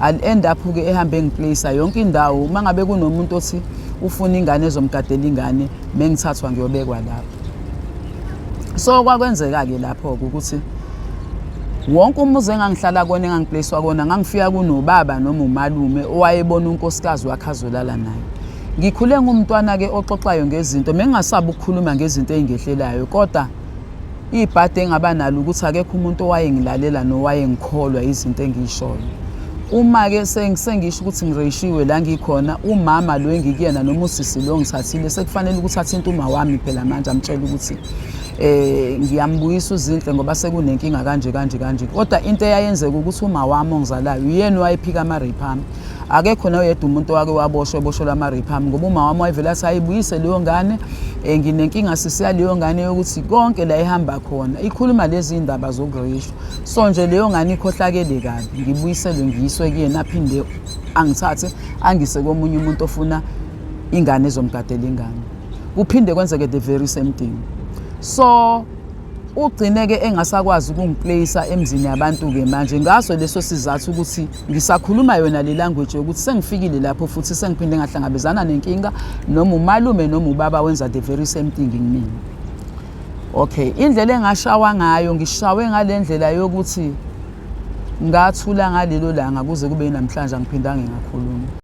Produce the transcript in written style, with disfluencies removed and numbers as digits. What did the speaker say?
I'll end up ke ehambe ngiplace yonke indawo uma ngabe kunomuntu othi ufuna ingane ezomgadela ingane mengithathwa ngiyobekwa lapho. So kwakwenzeka ke lapho ukuthi wonke umuzi engangihlala kona engangiplacewa kona ngangifika kunobaba noma umalume owayebona unkosikazi wakhe azolala naye. Ngikhule ngumntwana ke oxoxayo ngezinto mengingasabi ukukhuluma ngezinto ezingehlelayo kodwa ibhade engaba nalo ukuthi akekho umuntu owayengilalela nowayengikholwa izinto engiyishoyo. Uma ke sengisho ukuthi ngireshiwe la ngikhona umama lo engikuyena noma usisi lo ngithathile sekufanele ukuthi athinte uma wami phela manje amtshela ukuthi ngiyambuyisa uzinhle ngoba sekunenkinga kanje kodwa into eyayenzeka ukuthi uma wami ongizalayo uyena owayephika ama-rape ami. Akekho noyedwa umuntu wake waboshelwa ama-rape ami ngoba uma wami wayevela athi ayibuyise leyo ngane nginenkinga sisiya leyo ngane yokuthi konke la ehamba khona ikhuluma lezi indaba zokureshwa. So nje leyo ngane ikhohlakele kabi ngibuyiselwe ngiyiswe kuyena aphinde angithathe angise komunye umuntu ofuna ingane ezomgadela ingane. Kuphinde kwenzeke the very same thing. So ugcine ke engasakwazi ukungiplace emzini yabantu ke manje ngaso leso sizathu ukuthi ngisakhuluma yona le language ukuthi sengifikile lapho futhi sengiphinde ngahlangabezana nenkinga noma umalume noma ubaba wenza the very same thing ngimina. Okay, indlela engashawa ngayo ngishawe ngalendlela yokuthi ngathula ngalelo langa kuze kube namhlanje angiphindanga ngakhuluma.